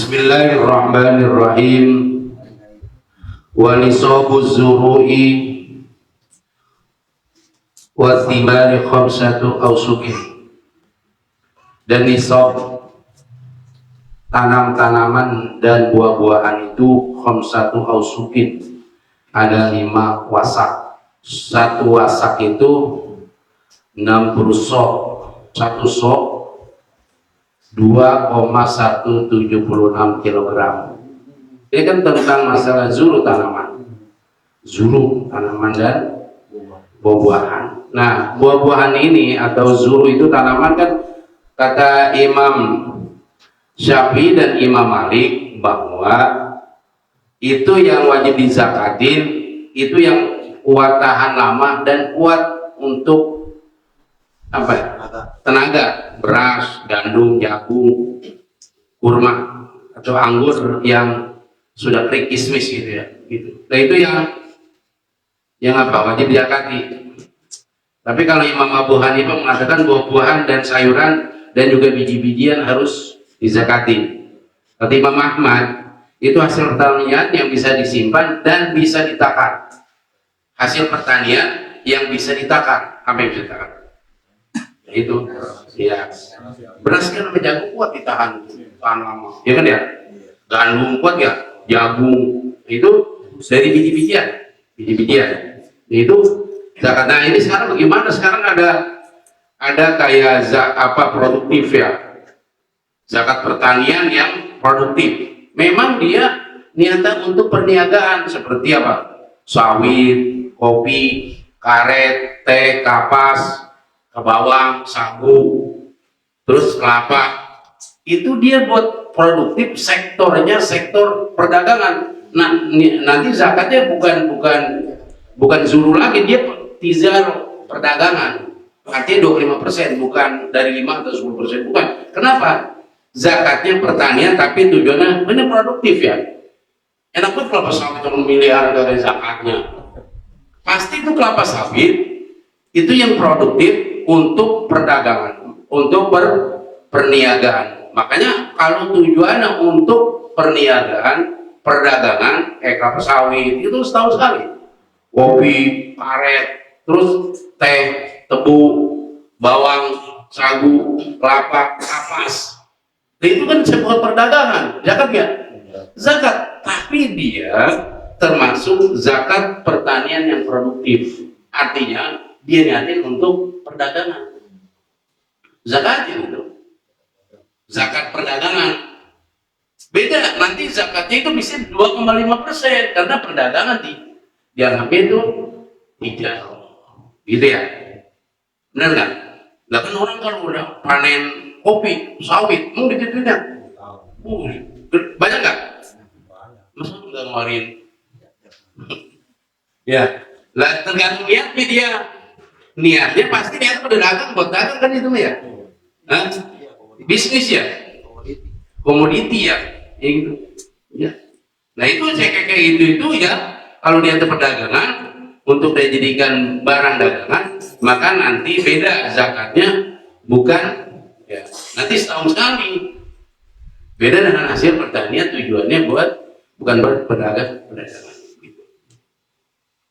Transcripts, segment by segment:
Bismillahirrahmanirrahim. Wa nisabuz zuru'i wa thimari khamsatu awsukin. Dan nisab tanam-tanaman dan buah-buahan itu khamsatu awsukin, ada 5 wasak. 1 wasak itu 60 sok. 1 sok 2,176 kg. Ini kan tentang masalah zuru tanaman dan buah-buahan. Nah, buah-buahan ini atau zuru itu tanaman kan, kata Imam Syafi'i dan Imam Malik bahwa itu yang wajib dizakatin, itu yang kuat tahan lama dan kuat untuk apa ya? Tenaga, beras, gandum, jagung, kurma atau anggur yang sudah kering kismis gitu ya, gitu. Nah itu yang apa? Wajib dizakati. Tapi kalau Imam Abu Hanifah mengatakan buah-buahan dan sayuran dan juga biji-bijian harus dizakati. Kata Imam Ahmad, itu hasil pertanian yang bisa disimpan dan bisa ditakar. Hasil pertanian yang bisa ditakar. Apa yang bisa ditakar? Itu ya, beras kan sama jagung kuat ditahan lama, ya kan ya. Gandum kuat ya, jagung itu dari biji-bijian itu zakat. Nah ini sekarang bagaimana? Sekarang ada kayak produktif ya, zakat pertanian yang produktif. Memang dia niatan untuk perniagaan seperti apa? Sawit, kopi, karet, teh, kapas, bawang, sagu, terus kelapa. Itu dia buat produktif, sektornya sektor perdagangan. Nah, nanti zakatnya bukan zuru lagi, dia tizar perdagangan. Artinya 25%, bukan dari 5 atau 10%, bukan. Kenapa? Zakatnya pertanian tapi tujuannya benar produktif ya. Enak banget kelapa sawit itu miliar dari zakatnya. Pasti itu kelapa sawit itu yang produktif untuk perdagangan, untuk perniagaan. Makanya kalau tujuannya untuk perdagangan, kelapa sawit itu setahun sekali. Kopi, karet, terus teh, tebu, bawang, sagu, kelapa, kapas. Nah, itu kan sebuah perdagangan, zakat ya? Zakat, tapi dia termasuk zakat pertanian yang produktif. Artinya dia niatin untuk perdagangan. Zakatnya itu zakat perdagangan. Beda, nanti zakatnya itu bisa 2,5% karena perdagangan dianggapnya itu tidak, gitu ya. Benar nggak? Lah kan orang kalau udah panen kopi, sawit, mau dititipnya banyak nggak? Masa nggak ngeluarin? Ya, lah tergantung niatnya dia. Niatnya pasti niat berdagang, buat dagang kan itu ya. Hah? Bisnis ya, komoditi ya, gitu. Ya. Nah itu kayak itu ya. Kalau dia perdagangan untuk dijadikan barang dagangan, maka nanti beda zakatnya, bukan ya. Nanti setahun sekali. Beda dengan hasil pertanian, tujuannya bukan berdagangan. Gitu.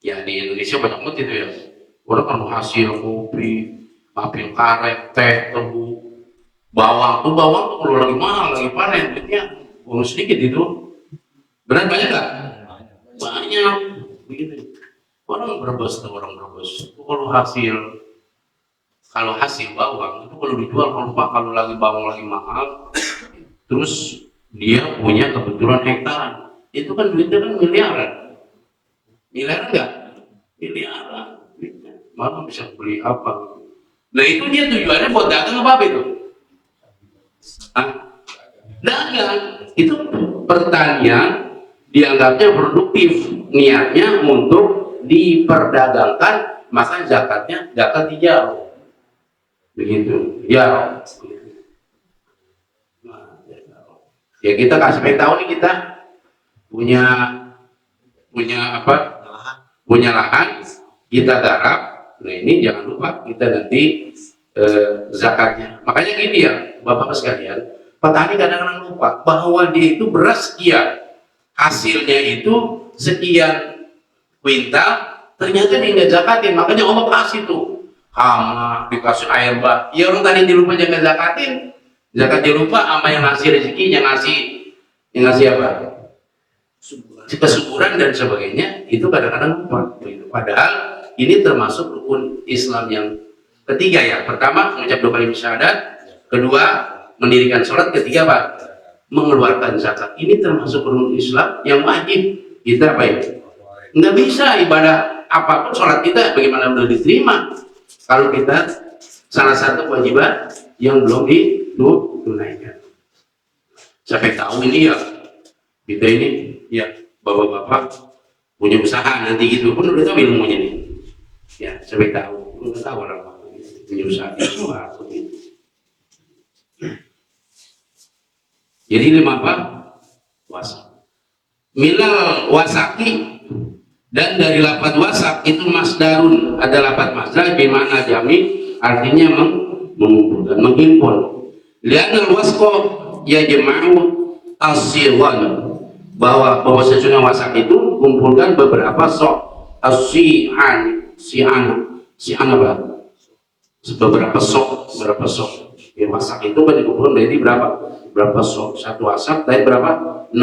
Ya di Indonesia banyak banget itu ya. Orang kan hasil kopi, ambil karet, teh, tebu, bawang tuh kalau lagi mahal, lagi panen, duitnya bonus sedikit itu. Benar banyak nggak? Banyak, begitu. Orang Brebes, kalau hasil bawang itu kalau dijual, kalau lagi bawang lagi mahal, terus dia punya kebetulan hektaran, itu kan duitnya kan miliaran nggak? Miliaran. Malah bisa beli apa? Nah itu dia tujuannya buat dagang apa itu? Dagang. Itu pertanian dianggapnya produktif, niatnya untuk diperdagangkan, maka zakatnya zakat hijau. Begitu. Ya. Ya kita kasih tahu nih, kita punya apa? Punya lahan, kita garap. Nah ini jangan lupa kita nanti zakatnya. Makanya gini ya Bapak sekalian, Petani kadang-kadang lupa bahwa dia itu beras sekian, hasilnya itu sekian kuintal, ternyata dia nggak zakatin, makanya Allah kasih tuh hama, dikasih air bah. Ya orang tadi dia lupa jangan zakatin, zakat dia lupa, sama yang ngasih rezeki, yang ngasih apa? Kesuburan dan sebagainya, itu kadang-kadang lupa. Padahal ini termasuk rukun Islam yang ketiga ya. Pertama, mengucap 2 kalimat syahadat. Kedua, mendirikan sholat. Ketiga apa? Mengeluarkan zakat. Ini termasuk rukun Islam yang wajib kita apa ya? Nggak bisa ibadah apapun, sholat kita bagaimana udah diterima kalau kita salah satu kewajiban yang belum ditunaikan. Sampai tahu ini ya, kita ini ya bapak-bapak punya usaha nanti gitu pun udah tahu ilmunya nih. Ya, sampai tahu, udah tahu orang punya usaha itu apa gitu. Jadi 5 apa? Wasak. Minal wasaki, dan dari lapat wasak itu masdarun, ada lapat masdar bimana jami, artinya mengumpulkan, menghimpun. Lianal wasko ya jema'u as-siwan, bahwa sesungguhnya wasak itu kumpulkan beberapa sok as-si'an apa? Beberapa sok ya, wasak itu kan dikumpulkan dari berapa sok, satu wasak dari berapa? 60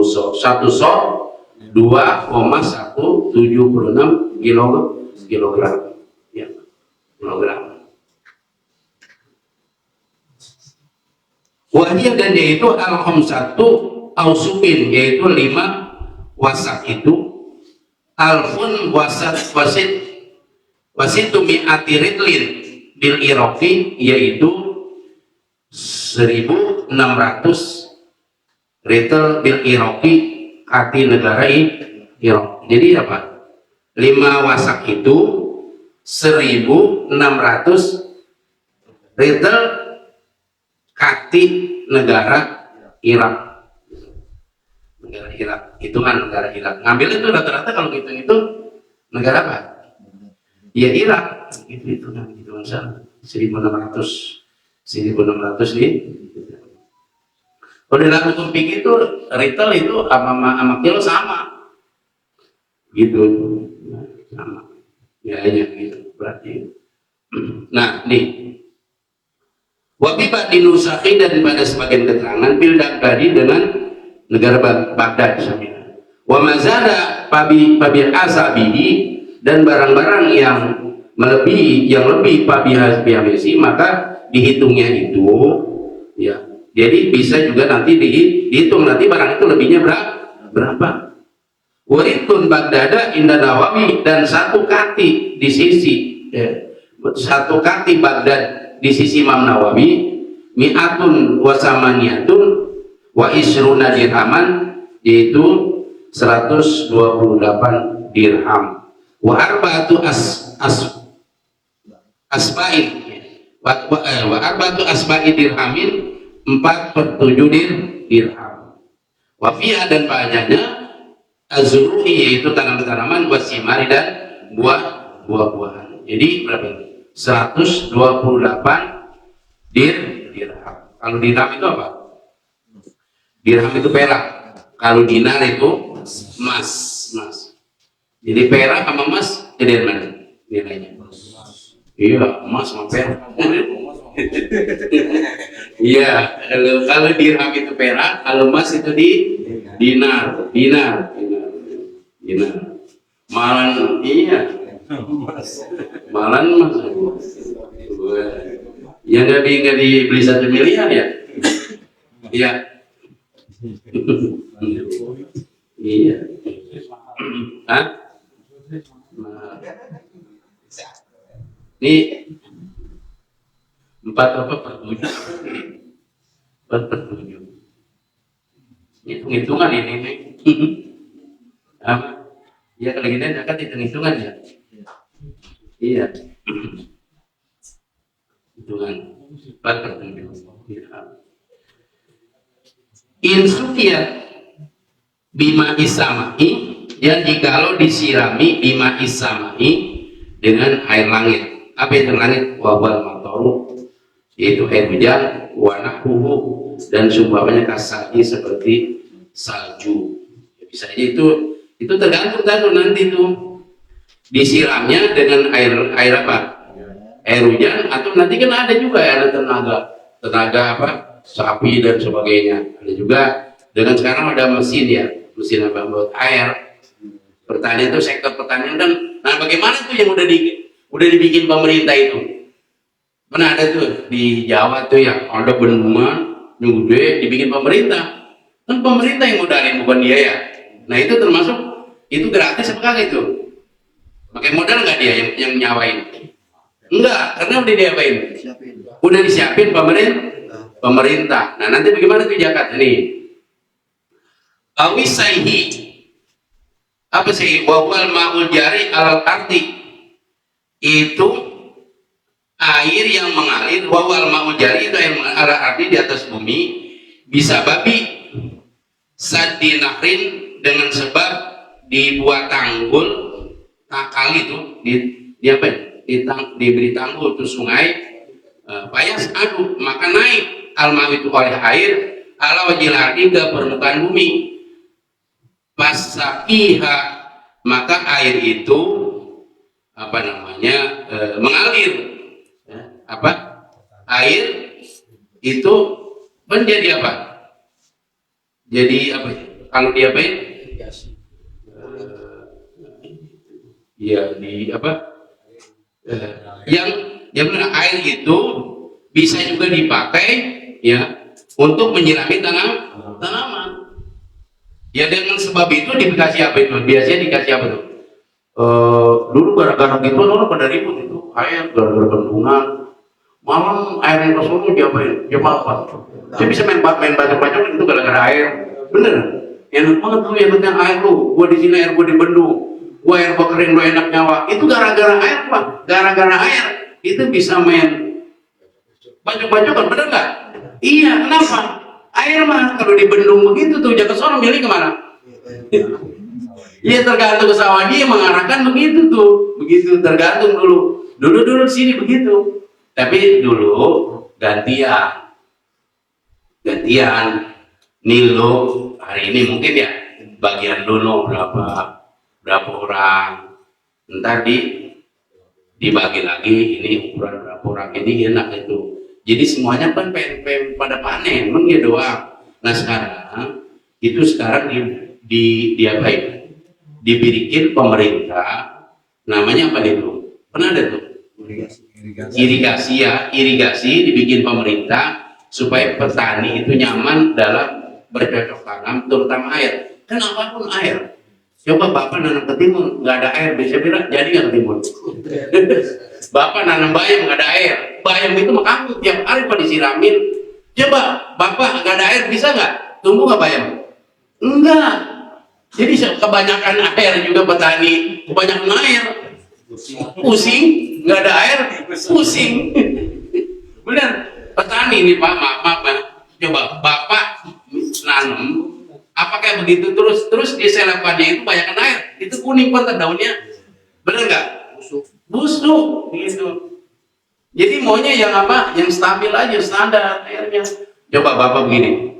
sok, satu sok 2,176 kilogram ya, kilogram. Wahiyah, dan yaitu al-khamsatu ausupin, yaitu 5 wasak itu, alfun wasitu mi'ati ridlin bil Iraqi, yaitu 1600 ritel bil Iraqi, kati negara Irak. Jadi apa? 5 wasak itu 1600 ritel kati negara Irak. Negara Irak, hitungan negara Irak. Ngambil itu rata-rata kalau hitung itu negara apa? Ya Irak. Itu hitungan sana. 1600 nih. Kalau dalam hukum fikih itu ritel itu sama kilo sama. Gitu. Sama. Ya gitu berarti. Nah, nih. Wabibat dinusaki, dan pada sebagian keterangan bil Baghdadi dengan negara Baghdad misalnya. Wa mazada pabi asabihi, dan barang-barang yang lebih pabihabisi, maka dihitungnya itu ya. Jadi bisa juga nanti dihitung nanti barang itu lebihnya berapa. Waritun Baghdada inda Nawawi, dan satu kati di sisi satu kati Baghdad di sisi Imam Nawawi, mi'atun wa samaniyatun wa isruna dirhaman, yaitu 128 dirham. Wa arba'atu asba'in wa arba'atu asba'i dirhamin, 4/7 dirham. Wa fiha, dan banyaknya azru'i, yaitu tanaman-tanaman, wasimari, dan buah-buahan. Jadi berapa? 128 dirham. Kalau dirham itu apa? Dirham itu perak. Kalau dinar itu emas. Jadi perak sama emas jadi mana nilainya? Iya, emas sama perak. Iya, kalau dirham itu perak, kalau emas itu dinar. Malan iya. Malan emas. Ya nggak dibeli 1 miliar ya? Iya. Iya. Hah? Ini 4/7. 4/7. Hitung-hitungan ini nih. Apa? Ya kalau kita zakat hitung-hitungan ya. Iya. Hitungan 4/7. Insukia bima isamai, yang jikalau disirami bima isamai dengan air langit. Apa itu langit? Wabal matoru, yaitu air hujan, warna kuhu, dan seumpamanya kasalji seperti salju. Bisa aja itu tergantung nanti tuh disiramnya dengan air apa? Air hujan, atau nanti kan ada juga ya, ada tenaga apa? Sapi dan sebagainya. Ada juga dengan sekarang ada mesin ya, mesin apa buat air. Pertanian itu sektor pertanian dan nah bagaimana tuh yang udah dibikin pemerintah itu? Mana ada tuh di Jawa tuh yang ada bendungan yang gede dibikin pemerintah. Kan pemerintah yang modalin bukan dia ya. Nah itu termasuk itu gratis apa kagak itu? Pakai modal nggak dia yang nyawain? Enggak, karena udah diapain? Udah disiapin pemerintah. Nah nanti bagaimana tuh zakat ini? Awisaihi apa sih wawal ma'ul jari alal arti itu air yang mengalir, wawal ma'ul jari itu air alal arti di atas bumi bisa babi saddi nahrin dengan sebab dibuat tanggul kali itu di apa diberi tanggul itu sungai payas adu maka naik almawi itu oleh air ala wajil ardi ke permukaan bumi pasakiha maka air itu apa namanya mengalir apa air itu menjadi apa jadi apa kalau diapain ya di apa yang benar air itu bisa juga dipakai ya untuk menyirami tanaman. Ya dengan sebab itu dikasih apa itu? Biasanya dikasih apa tuh? Dulu gara-gara gitu orang pada ribut itu air gara-gara bendungan. Malam air yang kesana diapain? Dia apa? Saya bisa main batu-batu itu gara-gara air. Bener? Enak banget lu yang penting air lu. Gua di sini air gua di bendung. Gua air gua kering lu enak nyawa. Itu gara-gara air Pak. Gara-gara air itu bisa main baju-baju kan bener nggak? Iya, kenapa? Air mah kalau di bendung begitu tuh jaga sono milih kemana? Iya tergantung ke sawah dia mengarahkan begitu tuh, begitu tergantung dulu sini begitu. Tapi dulu gantian Nilo hari ini mungkin ya bagian dulu berapa orang, ntar dibagi lagi ini ukuran berapa orang ini enak itu. Jadi semuanya kan pengen pada panen, memang dia doang. Nah sekarang itu diapain? Diberikan pemerintah, namanya apa itu? Pernah ada tuh? Irigasi dibikin pemerintah supaya petani itu nyaman dalam bercocok tanam, terutama air. Kan apapun air. Coba Bapak nanam ketimun, nggak ada air, bisa bilang jadi nggak ketimun? Bapak nanam bayam nggak ada air, bayam itu mengangkut tiap hari pada disiramin. Coba Bapak nggak ada air bisa nggak? Tumbuh nggak bayam? Enggak. Jadi kebanyakan air juga petani, kebanyakan air, pusing, nggak ada air, pusing. Benar, petani ini Pak, maaf. Coba Bapak nanam, apakah begitu terus di selepannya itu banyakkan air, itu kuning pantat daunnya, benar nggak? Busuk gitu. Jadi maunya yang apa? Yang stabil aja, standar airnya. Coba Bapak begini.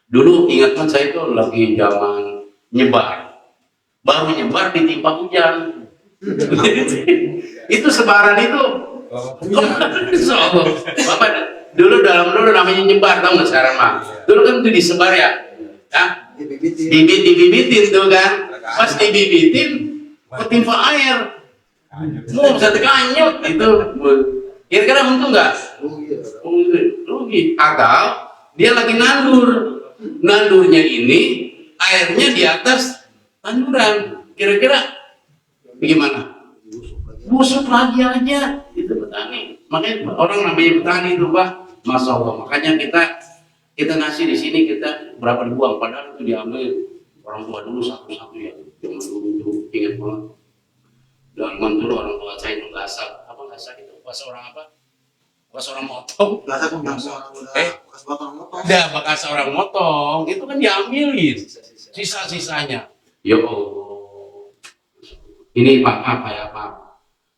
Dulu ingat kan saya itu lagi zaman nyebar. Baru nyebar ditimpa hujan. Itu sebaran itu. So, Bapak dulu namanya nyebar, tahu nggak sekarang mah? Dulu kan itu disebar ya. Hah? Dibibitin tuh kan. Pas dibibitin ketimpa air. Mau bisa terkanyut itu. Kira-kira untung nggak? Rugi. Atau dia lagi nandurnya ini airnya di atas tanduran. Kira-kira bagaimana? Busuk lagi aja itu petani. Makanya orang namanya petani itu Pak, Masya Allah. Makanya kita ngasih di sini kita berapa dibuang, padahal itu diambil orang tua dulu satu-satu ya. Zaman dulu itu ingat banget. Dan dulu orang tua saya itu gasak itu bekas orang apa? Bekas orang motong. Bekas orang motong itu kan diambilin sisa-sisanya. Ya Allah. Ini Pak.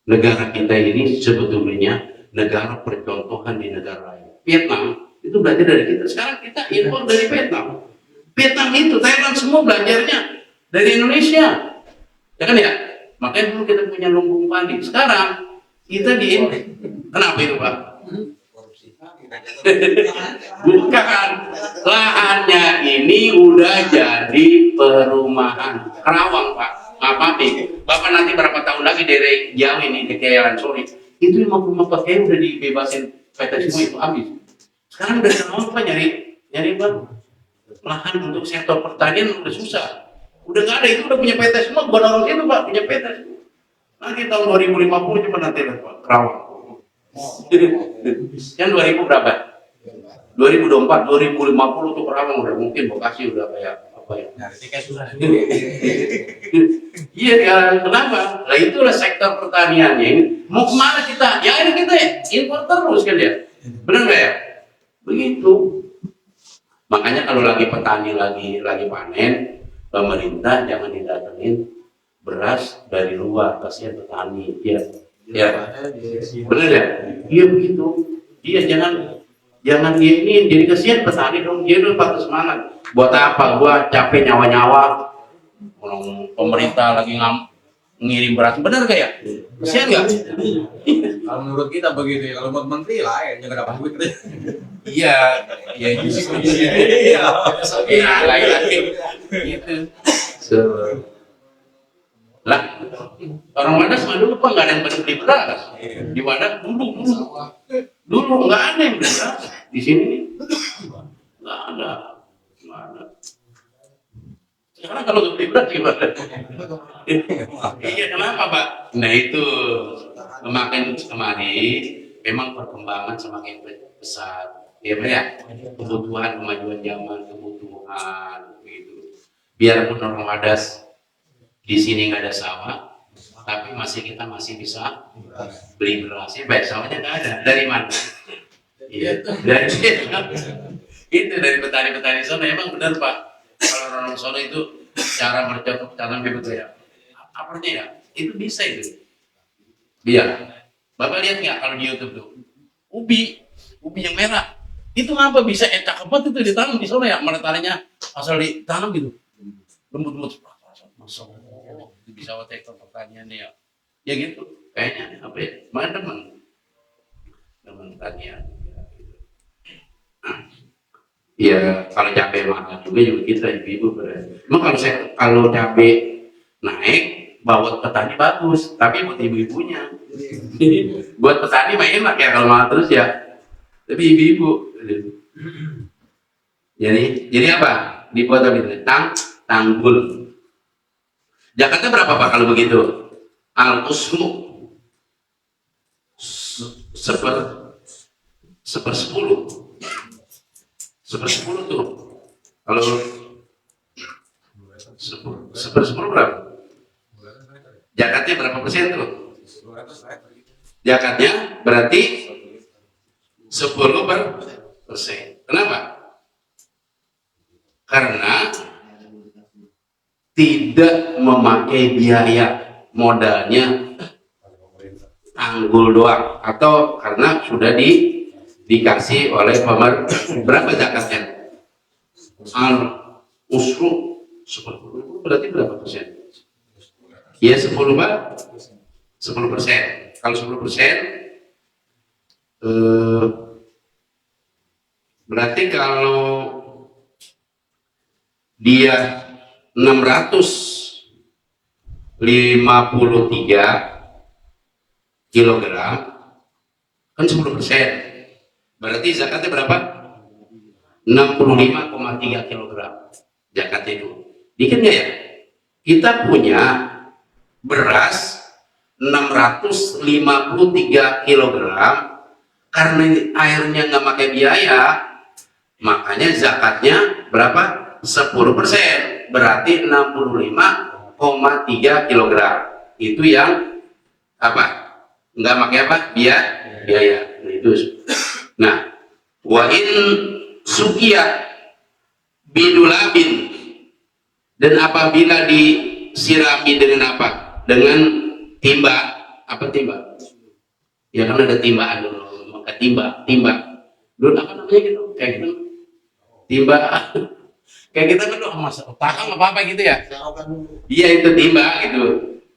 Negara kita ini sebetulnya negara percontohan di negara lain. Vietnam itu belajar dari kita. Sekarang kita impor dari Vietnam. Vietnam itu, Thailand semua belajarnya dari Indonesia. Ya kan ya? Makanya dulu kita punya lumbung padi. Sekarang kita kenapa itu Pak? Bukan, lahannya ini udah jadi perumahan Kerawang Pak. Apa nih? Bapak nanti berapa tahun lagi dari jauh ini di Kealan Sori itu 50 pakai udah dibebasin PT semua itu habis. Sekarang udah mau Pak nyari baru lahan untuk sektor pertanian udah susah. Udah nggak ada, itu udah punya PT semua, bukan orang itu Pak, punya PT semua. Nanti tahun 2050 coba nanti lihat Pak, Kerawang. Yang 2000 berapa? 2024, 2050 tuh Kerawang udah mungkin Bekasi udah kayak apa ya? Iya kan, kenapa? Nah itulah sektor pertaniannya ini. Mau kemana kita? Ya ini kita ya, impor terus kan ya? Benar nggak ya? Begitu. Makanya kalau lagi petani lagi panen, pemerintah jangan didatengin beras dari luar, kasihan petani. Ya, benar ya? Iya begitu. Iya jangan ini jadi kasihan petani dong. Dia udah patut semangat. Buat apa? Gua capek nyawa-nyawa. Orang pemerintah lagi ngirim beras, benar gak ya? Kasihan nggak? Kalau menurut kita begitu ya. Kalau buat menteri lain yang dapat duit. Iya, itu sih Iya, lagi gitu. Lah, orang Wadas mah dulu Pak nggak ada yang beli beras. Di Wadas dulu nggak ada yang beli beras. Di sini nih nggak ada. Sekarang kalau nggak beli beras gimana? Iya kenapa Pak? Nah itu semakin kemari memang perkembangan semakin besar. Ya Pak ya, kebutuhan kemajuan zaman, kebutuhan gitu. Biarpun orang Wadas di sini nggak ada sawah, tapi kita masih bisa beli beras. Baik sawahnya nggak ada. Dari mana? Iya, dari itu dari petani-petani sana. Emang benar Pak. Kalau orang sana itu cara bercocok tanam begitu ya. Apanya ya? Itu bisa itu. Biar. Bapak lihat nggak kalau di YouTube tuh ubi yang merah. Itu ngapa bisa cakep banget itu ditanam di sana ya? Menetarinya asal ditanam gitu. Lembut-lembut. Masya Allah, bisa buat ekor pertanian ya. Ya gitu, kayaknya apa ya? Mana teman pertanian. Ya kalau cabai mahal juga kita ibu-ibu berarti. Emang kalau cabai naik, buat petani bagus, tapi buat ibu-ibunya. Buat petani mah enak ya kalau mahal terus ya. Tapi ibu-ibu. Jadi apa? Dibuat apa itu? Tanggul. Jakatnya berapa Pak kalau begitu? Al-Usmu sepersepuluh tuh. Kalau sepersepuluh berapa? Jakatnya berapa persen tuh? Jakatnya berarti 10%. Kenapa? Karena tidak memakai biaya modalnya tanggul doang, atau karena sudah dikasih oleh pemerintah. Berapa zakatnya? Al-usru 10 berarti berapa persen? Ya 10%. Kalau 10%, berarti kalau dia 653 kilogram kan 10%. Berarti zakatnya berapa? 65,3 kilogram zakatnya itu. Dikit nggak ya? Kita punya beras 653 kilogram, karena airnya nggak pakai biaya, makanya zakatnya berapa? 10%. Berarti 65,3 kilogram. Itu yang apa? Nggak pakai apa? Biaya. Nah, itu. Nah, wa in suqiya bidulabin, dan apabila disirami dengan apa? Dengan timba. Apa timba? Ya kan ada timbaan dulu. timba. Dulu apa namanya gitu? Kayak gitu. Timba. Kayak kita kan mas takang apa gitu ya? Iya itu timba gitu.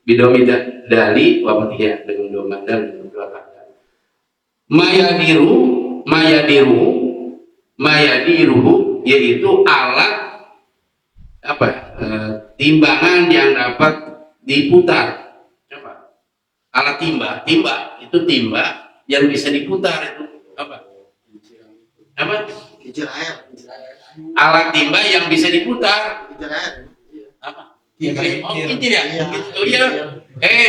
Bidomida dali wabatiya dengan domandal dengan belakang. Mayadiru yaitu alat apa? Timbangan yang dapat diputar. Apa? Alat timba itu timba yang bisa diputar itu apa? Apa? Alat timba yang bisa diputar. Apa? Kincir ya? Oh iya.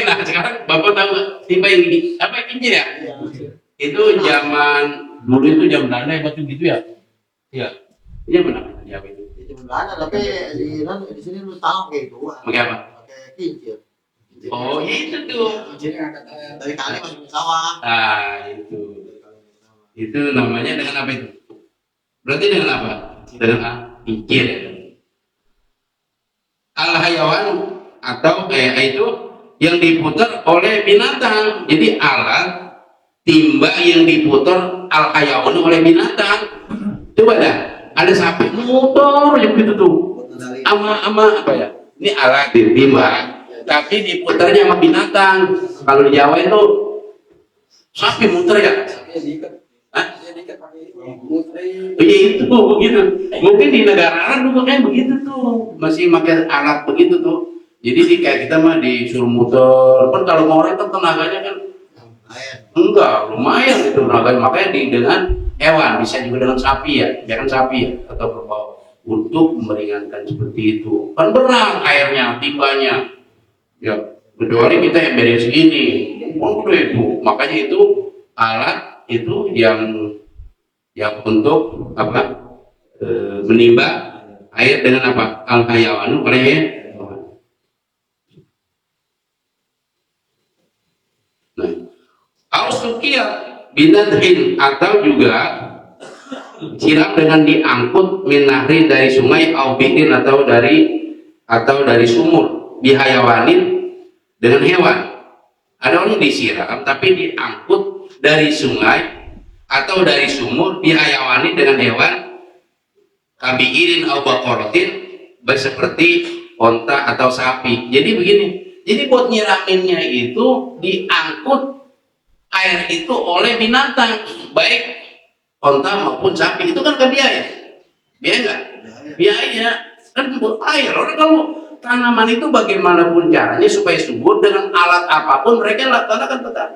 Nah sekarang Bapak tahu nggak timba yang ini? Apa kincir ya? Itu zaman dulu itu zaman Belanda ya batu gitu ya? Iya. Iya benar. Ya itu. Zaman Belanda tapi di sini lu tahu kayak itu. Pakai apa? Pakai kincir. Oh itu tuh. Dari kali masuk ke sawah. Itu. Itu namanya dengan apa itu? Berarti dengan apa? Dengan kincir ya. Al-hayawan atau itu yang diputar oleh binatang. Jadi alat timba yang diputar al-hayawan oleh binatang. Coba dah, ada sapi motor yang begitu tuh. Ama apa ya? Ini alat timba, tapi diputarnya sama binatang. Kalau di Jawa itu sapi muter ya? Iya itu begitu. Mungkin di negara lain juga kayak begitu tuh, masih pakai alat begitu tuh. Jadi kayak kita mah disuruh muter. Kan kalau mau orang kan tenaganya kan enggak lumayan itu tenaganya. Makanya dengan hewan bisa juga dengan sapi ya, jangan sapi ya atau kerbau untuk meringankan seperti itu. Kan berat airnya, timbanya. Ya, kecuali kita yang beres segini. Udah itu. Makanya itu alat itu yang untuk apa menimba air dengan apa al-hayawanu oleh ausukia binadhin atau juga siram dengan diangkut minahri dari sungai au bi'in atau dari sumur bihayawanin dengan hewan. Ada orang disiram tapi diangkut dari sungai atau dari sumur dihayawani dengan hewan kabiirin au baqaratin seperti onta atau sapi. Jadi begini, jadi buat nyiraminnya itu diangkut air itu oleh binatang, baik onta maupun sapi. Itu kan biaya nggak? Biaya kan buat air. Orang kalau tanaman itu bagaimanapun caranya supaya subur dengan alat apapun mereka laksanakan tetap.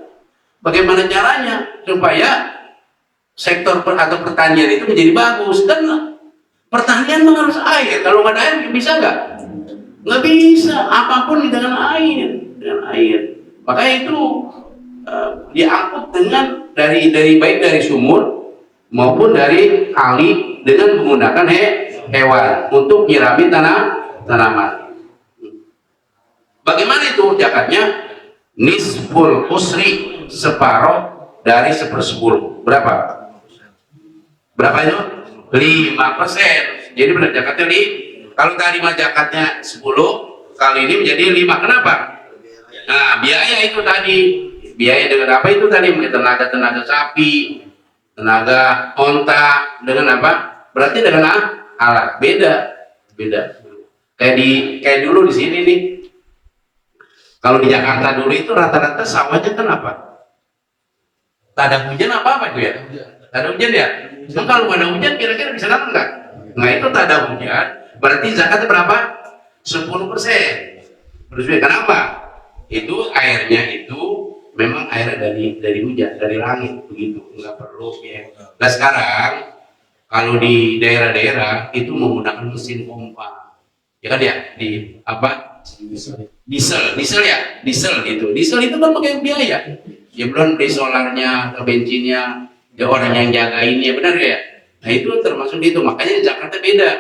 Bagaimana caranya supaya sektor atau pertanian itu menjadi bagus. Dan pertanian harus air. Kalau nggak ada air bisa nggak bisa apapun dengan air. Makanya itu diangkut dengan dari baik dari sumur maupun dari kali dengan menggunakan hewan untuk nyirami tanaman. Bagaimana itu zakatnya? Nisful usri, separuh dari 1/10. Berapa itu? 5%. Jadi benar zakatnya kalau tadi mah zakatnya 10, kali ini menjadi 5. Kenapa? Nah, biaya itu tadi. Biaya dengan apa itu tadi? Tenaga sapi, tenaga onta, dengan apa? Berarti dengan alat. Beda. Kayak dulu di sini nih. Kalau di Jakarta dulu itu rata-rata sawahnya kan apa? Tak ada hujan apa itu ya? Tak ada hujan ya? Nah, kalau ada hujan kira-kira bisa nanam nggak? Nah itu tak ada hujan, berarti zakatnya berapa? 10%. Kenapa? Itu airnya itu memang air dari hujan, dari langit begitu, nggak perlu ya. Nah sekarang kalau di daerah-daerah itu menggunakan mesin pompa, ya kan ya? Di apa? Diesel gitu. Diesel itu kan pakai biaya. Ya belum beli solarnya, bensinnya, ya orang yang jagain ya benar ya. Nah itu termasuk itu. Makanya zakatnya beda.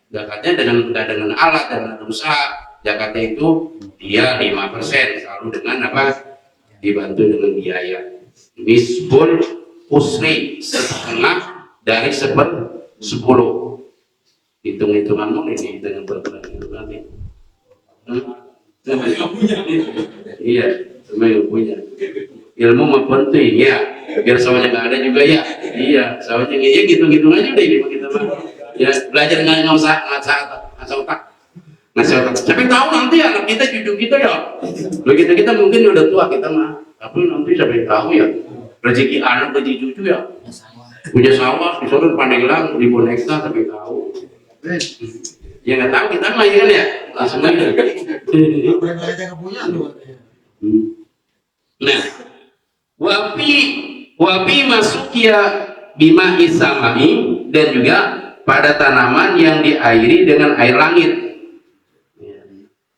Zakatnya dengan alat, dengan usaha. Zakatnya itu dia 5%. Selalu dengan apa? Dibantu dengan biaya. Nisbul usri, setengah dari 10. Hitung-hitunganmu ini dengan hitungan ini. Iya, semua yang punya ilmu penting ya. biar sawahnya nggak ada juga ya. Iya, sawahnya ya gitu-gitu aja deh ini kita mah. Ya belajar nggak usah ngasah otak. Siapa tahu nanti anak kita, cucu kita ya. Begitu kita mungkin udah tua kita mah. Tapi nanti siapa yang tahu ya. Rezeki anak, rezeki cucu ya. Punya sawah, di sana Pandeglang 1000 hektar tapi tahu. Ya nggak tahu kita mah ya kan ya. Langsung aja. Mereka yang punya tuh. Nah, wapi masukia bima isamai, dan juga pada tanaman yang diairi dengan air langit.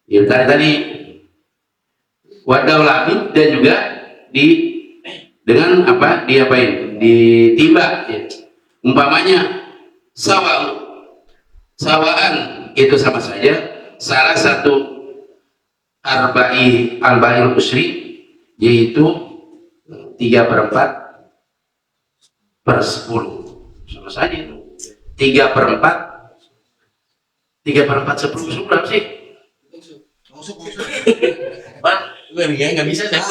Ya tadi wadaulami, dan juga dengan apa diapain, ditimba ya. Umpamanya sawaan itu sama saja salah satu arba'il usri, yaitu 3/4/10 sama saja itu 3/4 10 berapa sih? Masuk. Bang, nggak bisa saya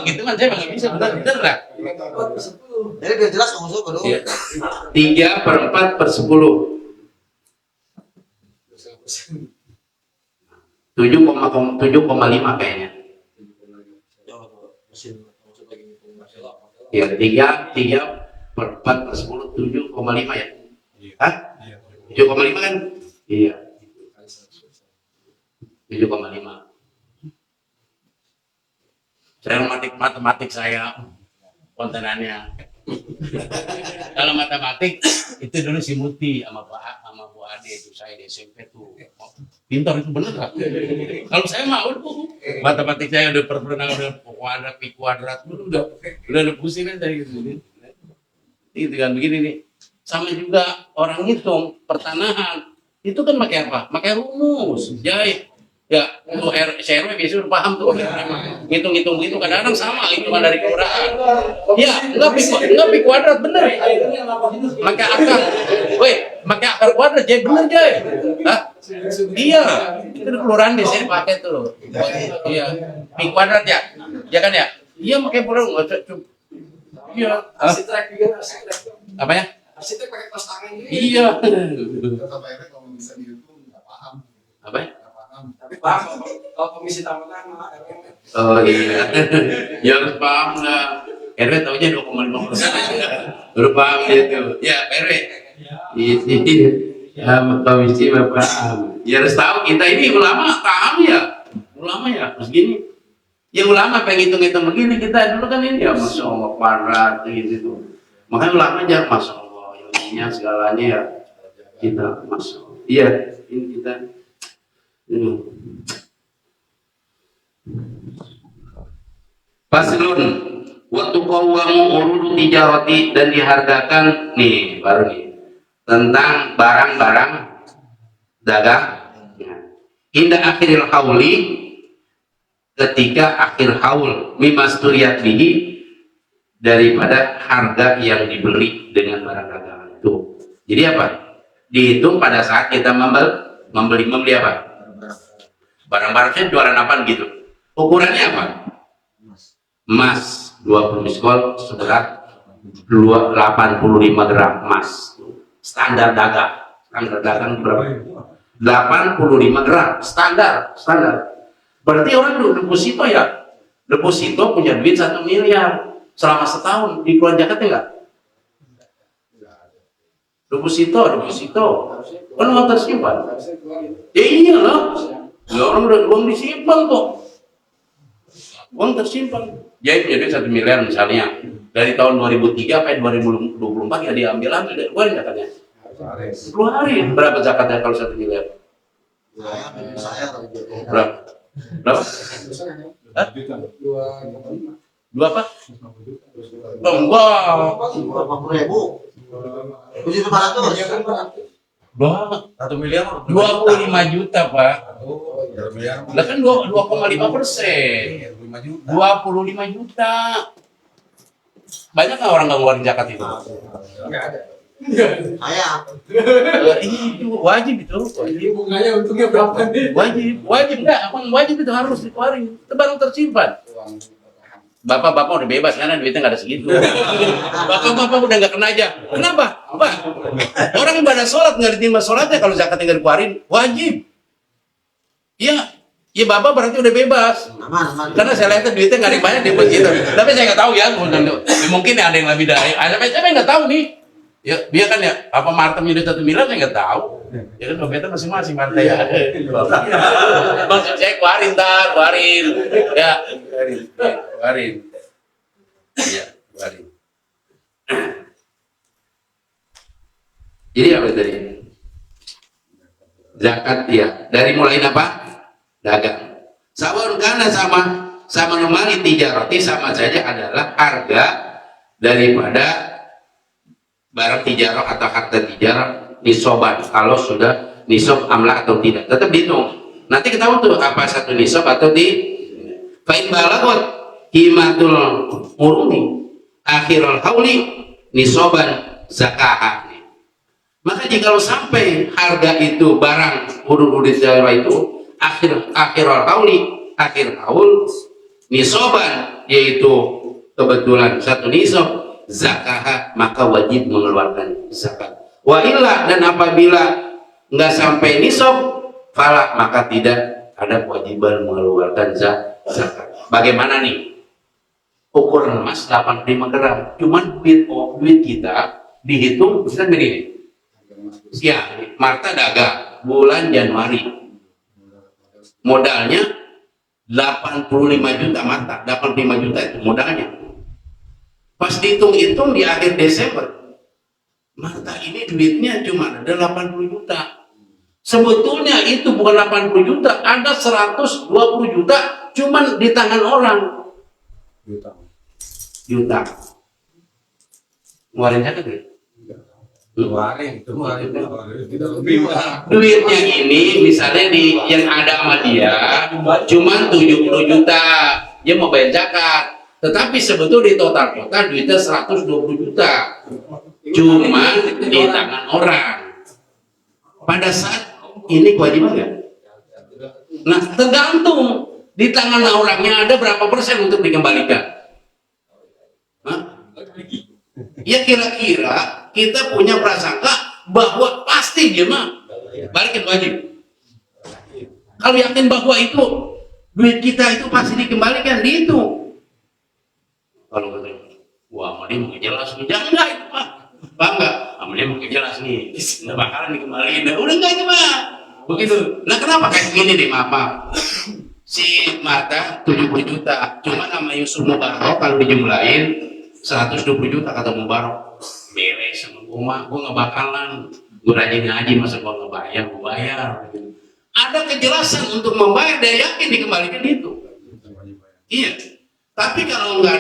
gitu kan, saya nggak bisa bener lah. Jadi biar jelas masuk baru. 3/4/10 7,5 kayaknya. Ya 3/4/10 7,5 ya. Hah? 7,5 kan? Iya. 7,5. Saya matematik saya kontenannya. Kalau matematik itu dulu si Muti sama Bu Ade itu saya di SMP tuh. Pintar itu bener lah. Kalau saya mau tuh matematik saya udah pernah kuadrat, pi kuadrat udah pusing kan dari gitu. Itu kan begini nih. Sama juga orang hitung pertanahan itu kan pakai apa? Pakai rumus, jahit. Ya, untuk CRW biasanya udah paham tuh. Ngitung-ngitung begitu kadang-kadang sama hitungan dari kelurahan. Ya, enggak pi kuadrat bener. Pakai akar. Woi, pakai akar kuadrat jadi bener, Jay. Hah? Iya, itu di kelurahan biasanya pakai tuh. Iya, pi kuadrat ya. Ya kan ya? Iya, pakai kuadrat enggak usah. Iya. Arsitek juga arsitek. Apa ya? Arsitek pakai tas tangan gitu. Iya. Kata Pak Ere kalau bisa dihitung nggak paham. Apa ya? Nggak paham. Tapi paham kalau komisi tahunan mah RW. Oh iya. Ya harus paham lah. RW taunya 2,5%. Baru paham dia tuh. Ya, RW. Iya. Ya, komisi paham. Ya harus tahu kita ini ulama paham ya. Ulama ya, terus gini. Ya ulama pengen hitung-hitung begini, kita dulu kan ini ya Masya Allah parat gitu tuh. Makanya ulama aja Masya Allah ilmunya segalanya ya kita Masya Allah. Iya ini kita Faslun waktu qawamu urudu tijarati, dan dihargakan nih baru nih tentang barang-barang dagang indah akhiril hauli, ketika akhir haul mimasturiat bihi, daripada harga yang dibeli dengan barang dagangan itu. Jadi apa? Dihitung pada saat kita membeli apa? Barang-barangnya jualan apa gitu. Ukurannya apa? Emas 20 miskol seberat 85 gram emas. Standar dagang berapa? 85 gram standar. Berarti orang deposito ya, deposito punya duit 1 miliar selama setahun, dikeluarin zakatnya enggak? Deposito, kan uang tersimpan. Ya iyalah, ya orang udah uang disimpan kok, uang tersimpan. Jadi punya duit 1 miliar misalnya, dari tahun 2003 sampai 2024 ya diambil aja, keluarin zakatnya. Keluarin, berapa zakatnya kalau 1 miliar? Saya Berapa? Hah? 2 apa? Oh, enggak. 50.000. 700. 1 miliar 25 juta, Pak. Lah kan 2,5%. 5 juta. 25 juta. Banyak nggak orang nggak ngeluarin zakat itu? Enggak ada. Saya. Itu wajib itu. Ini bunganya untungnya berapa nih? Wajib enggak? Wajib itu harus dikeluarin. Itu barang tersimpan. Bapak-bapak udah bebas karena duitnya nggak ada segitu. Bapak-bapak udah nggak kena aja. Kenapa? Pak, orang ibadah sholat nggak diterima sholatnya kalau zakatnya nggak dikeluarin, wajib. Ya, ya bapak berarti udah bebas. Aman. Karena saya lihat duitnya nggak ada banyak di begitu. Tapi saya nggak tahu ya, mungkin ada yang lebih dari. Saya nggak tahu nih. Ya, dia kan ya apa martemnya udah 1 miliar saya nggak tahu. Ya kan dompetnya masing-masing martem ya. Maksud saya keluarin. Ya, keluarin. Ya, keluarin. Jadi apa tadi? Zakat ya. Dari mulai apa? Dagang. Sawun karena sama numali tijarati sama saja adalah harga daripada barang tijarah atau harta tijarah nisoban. Kalau sudah nisob amlah atau tidak, tetap dihitung. Nanti ketahuan tuh apa satu nisob atau di fa'in balagot himatul muruni akhirul hauli nisoban zakah. Maka jika sampai harga itu barang huruf itu akhirul hauli akhir haul nisoban, yaitu kebetulan satu nisob zakah, maka wajib mengeluarkan zakat. Wa illa, dan apabila nggak sampai nisab falah, maka tidak ada kewajiban mengeluarkan zakat. Bagaimana nih? Ukuran emas 85 gram, cuman duit kita dihitung bisa begini. Ya, Marta dagang bulan Januari, modalnya 85 juta Marta, 85 juta itu modalnya. Pas dihitung-hitung di akhir Desember, Marta ini duitnya cuma ada 80 juta. Sebetulnya itu bukan 80 juta, ada 120 juta cuman di tangan orang. Juta. Ngeluarin zakat ya? Keluarin. Duitnya ini misalnya yang ada sama dia cuman 70 juta, dia mau bayar zakat. Tetapi sebetulnya di total duitnya 120 juta cuma di tangan orang. Pada saat ini kewajiban nggak? Nah, tergantung di tangan orangnya ada berapa persen untuk dikembalikan. Hah? Ya kira-kira kita punya prasangka bahwa pasti dia mah balikin wajib. Kalau yakin bahwa itu duit kita itu pasti dikembalikan, dihitung. Kalau katanya, wah, dia mau jelas nih, jangan enggak itu Pak. Pak enggak, dia mau jelas nih, nggak bakalan dikembaliin. Nah, udah enggak itu Pak. Begitu. Nah kenapa kayak gini nih, maaf. Si Marta 70 juta, cuma nama Yusuf Mubarok kalau dijumlahin 120 juta kata Mubarok. Beres sama gue nggak bakalan. Gue rajin ngaji, masa gue nggak bayar, gue bayar. Ada kejelasan untuk membayar, dia yakin dikembalikan itu. Iya. Tapi kalau nggak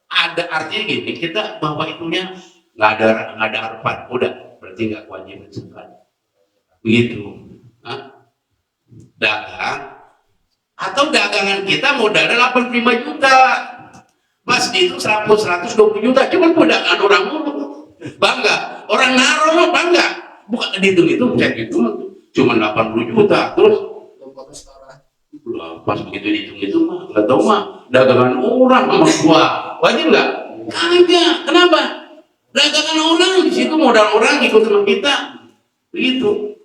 ada artinya gini, kita bahwa itunya nggak ada arfat, udah berarti nggak kewajiban zakat. Begitu. Dagang atau dagangan kita modalnya 85 juta, pas itu 120 juta, cuma dagangan orang mulu, bangga. Orang naruh bangga, bukan dihitung cek itu cuma 80 juta, terus pas begitu dihitung itu mah nggak tahu mah dagangan orang sama gua wajib nggak? Kagak. Kenapa? Dagangan orang di situ, modal orang ikut sama kita, begitu.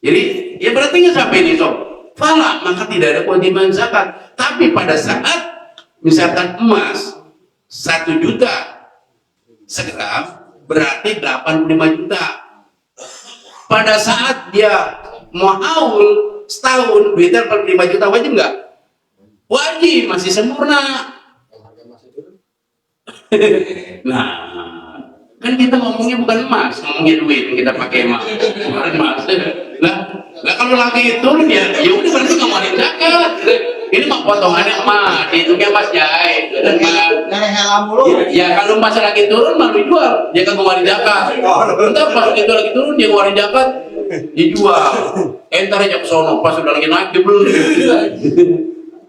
Jadi ya berarti nggak sampai ini sob fala, maka tidak ada kewajiban zakat. Tapi pada saat misalkan emas 1 juta segram berarti 85 juta. Pada saat dia mau haul setahun duitnya 45 juta, wajib nggak? Wajib, masih sempurna. Nah, kan kita ngomongnya bukan emas, ngomongnya duit yang kita pakai emas, bukan emas. Nah kalau lagi turun ya udah berarti nggak mau zakat. Ini mah potongannya emas, dihitungnya emas jahit. Ya kalau emas lagi turun malu jual, dia kan ngeluarin zakat. Entar pas itu lagi turun dia ngeluarin zakat, dijual. Entar aja ke sono, pas udah lagi naik dia beli.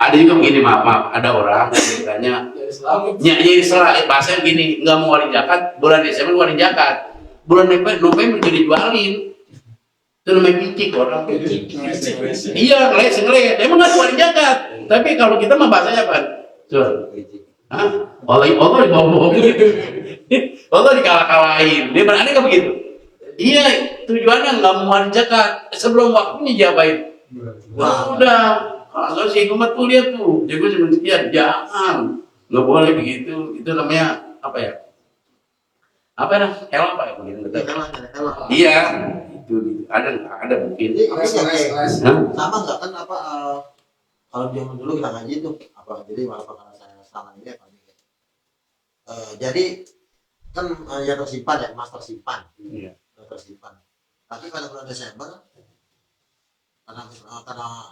Ada juga begini, maaf, ada orang ceritanya nyanyi Islam, bahasa gini, nggak mau ngeluarin zakat, bulan Desember ngeluarin zakat, bulan November jadi jualin. Itu namanya picik orang. Iya, ngeles, emang nggak ngeluarin zakat. Tapi kalau kita mah bahasanya apa? Sur, Hah? Allah dibohong gitu. Allah dikalah-kalahin. Dia berani nggak begitu? Iya, tujuannya nggak mau hari zakat. Sebelum waktunya diapain? Udah, kalau si Kumat tuh lihat tuh, dia gue sebenarnya jangan, nggak boleh begitu. Itu namanya apa ya? Apa ya? Helah apa ya? Begitu Iya, betul. kalah, kalah. Iya, itu ada nggak ada mungkin. Jadi ini nggak kayak Hah? sama nggak kan apa kalau zaman dulu kita ngaji tuh apa jadi walaupun karena saya salah ini apa nih jadi kan yang tersimpan ya emas tersimpan Iya. tersimpan tapi pada bulan Desember karena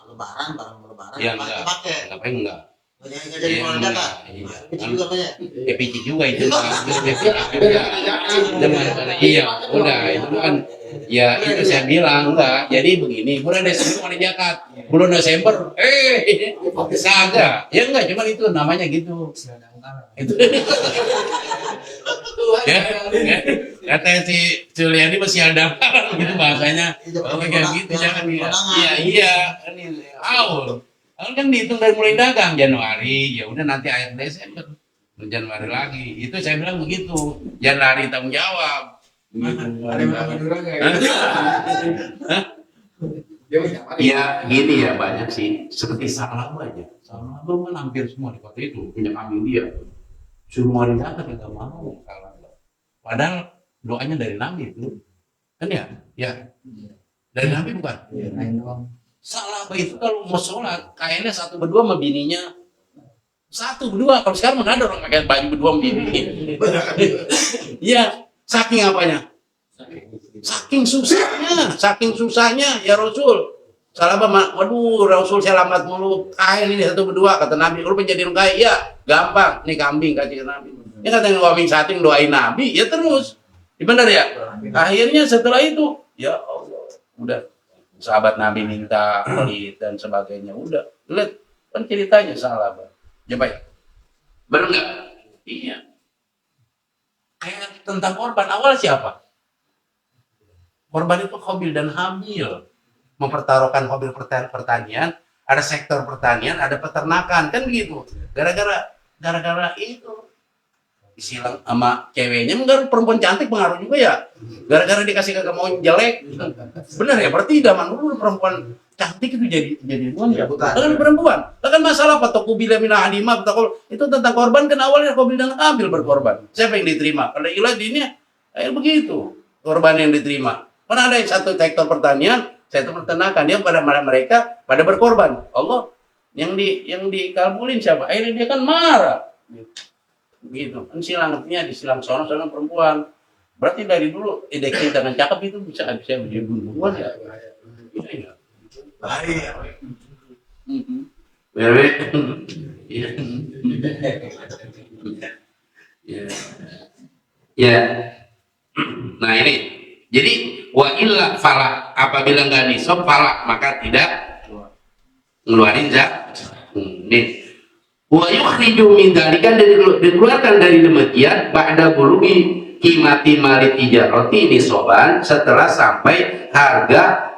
lebaran barang lebaran Iya pakai enggak. pakai Ngapain enggak? nggak jadi Iya, keluarga kan iya. itu juga banyak Picik juga itu Pak. Picik juga. Iya, udah itu kan ya itu saya bilang enggak. Jadi begini, bulan Desember ada zakat. Bulan Desember saga. Ya enggak, cuma itu namanya gitu. Itu. Ya, kata si Juliani masih ada gitu bahasanya. Oh kayak gitu jangan ya. Iya, ini awal. Kan dihitung dari mulai dagang Januari, ya udah nanti akhir Desember, Januari lagi. Itu saya bilang begitu. Januari tanggung jawab. Ada yang Madura nggak ya? Dia punya apa nih? Ya gini ya banyak sih. Seperti Salaba aja. Salaba kan hampir semua di kota itu punya kambing dia. Suruh mau zakat ya nggak mau. Padahal doanya dari Nabi itu. Kan ya? Ya. Dari Nabi bukan? Salah itu kalau mau sholat kayaknya satu berdua sama bininya satu berdua kalau sekarang mana ada orang pakai baju berdua sama bini iya saking apanya saking susahnya ya Rasul salah waduh Rasul saya lambat mulu kain ini satu berdua kata Nabi lu penjadian kaya ya gampang nih kambing kasih Nabi ya katanya wabing sating doain Nabi ya terus benar ya akhirnya setelah itu ya Allah udah sahabat Nabi minta pelit dan sebagainya udah lihat kan ceritanya salah bang coba ya benar nggak iya kayak tentang korban awal siapa korban itu Qabil dan Habil mempertaruhkan Qabil pertanian ada sektor pertanian ada peternakan kan gitu gara-gara itu silang sama ceweknya enggak perempuan cantik pengaruh juga ya gara-gara dikasih kagak mau jelek benar ya berarti zaman dulu perempuan cantik itu jadi wanita kan perempuan kan masalah apa toko bila mina hadimah itu tentang korban kan awalnya Qabil dan Habil berkorban siapa yang diterima pada ilah dinnya begitu korban yang diterima karena ada yang satu sektor pertanian sektor peternakan dia pada mereka pada berkorban Allah yang dikabulin siapa akhirnya dia kan marah gitu kan silangnya disilang sono perempuan berarti dari dulu identik dengan cakep itu bisa menjadi bunuhan ya iya bahaya ya nah ini jadi wa illa falak apabila nggak nisab falak maka tidak ngeluarin zakat nih wa yukhriju min dzalika dikeluarkan dari demikian ba'da bulughi qimati mali tijarati nisaban setelah sampai harga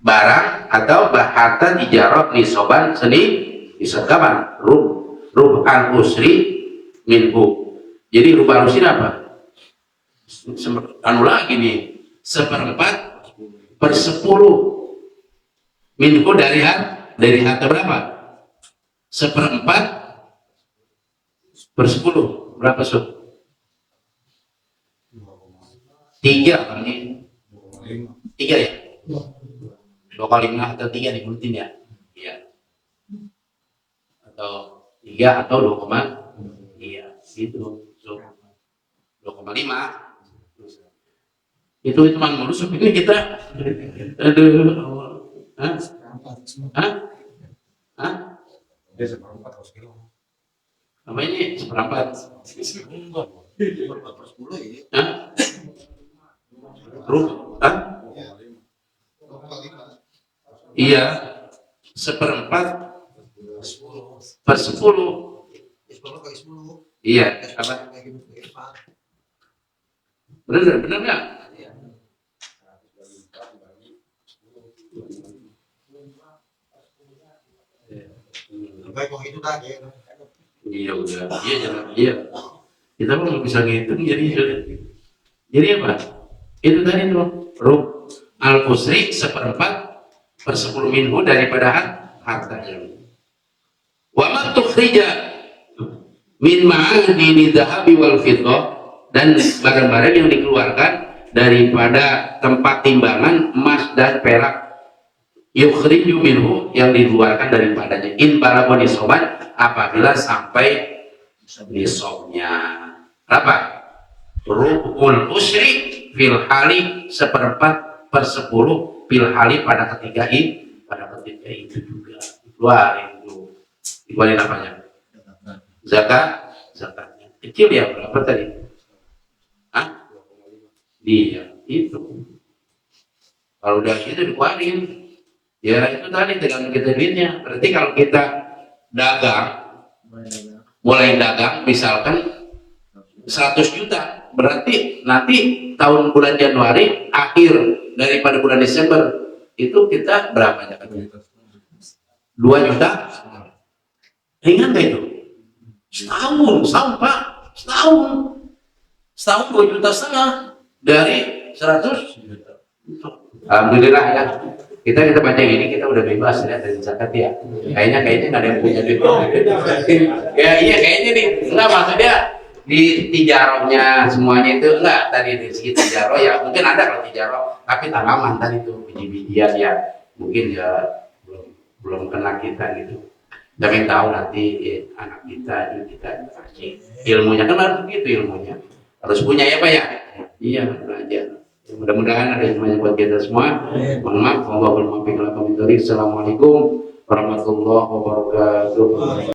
barang atau harta tijarah nisaban nisab kapan rub'an usri minhu jadi rub'an usri apa lagi nih 1/4/10 minhu dari harta berapa 1/4/10 berapa sob? 3 kali 3 ya? 2 kali 5 atau 3 dibuletin ya? Iya atau 3 atau 2, iya gitu sob 2,5 itu hitungan mulus ini kita aduh hah? Dia 1/4 harus kilo. Apa ini 1/4? Enggak. 1/10 ini Hah? Hah? Iya 1/4/10 10 kali 10 iya apa? Bener nggak? baik kok itu tadi Iya udah, iya jangan iya. Kita belum bisa ngitung jadi apa? Itu tadi tuh rub al-fusri 1/4/10 minhu daripada hartanya. Wa ma tukhrija min ma'adini dhahabi wal fiddah, dan barang-barang yang dikeluarkan daripada tempat timbangan emas dan perak, yukhriju minhu, yang dikeluarkan daripadanya, in balaghun nisaban, apabila sampai nisabnya. Berapa? Rubul usri fil hali 1/4/10 fil hali pada ketika itu juga dikeluarin apanya? Zakatnya kecil ya, berapa tadi? Hah? Iya itu. Kalau udah gitu dikeluarin, ya itu tadi tergantung kita duitnya. Berarti kalau kita mulai dagang misalkan 100 juta, berarti nanti tahun bulan Januari akhir daripada bulan Desember itu kita berapa ya? 2 juta? Ingat nggak itu? Setahun Pak, setahun 2,5 juta dari 100 juta. Alhamdulillah ya. Kita baca gini, kita udah bebas ya dari zakat ya. Kayaknya nggak ada yang punya duit. Ya iya kayaknya nih. Enggak, maksudnya di tijarohnya semuanya itu enggak, tadi di segi tijaroh ya mungkin ada kalau tijaroh, tapi tanaman tadi itu biji-bijian ya mungkin ya belum kena kita gitu. Tapi tahu nanti anak kita kasih ilmunya, kan harus begitu ilmunya. Harus punya ya Pak ya. Iya belajar. Mudah-mudahan ada ilmunya buat kita semua. Mohon maaf, Assalamualaikum warahmatullahi wabarakatuh.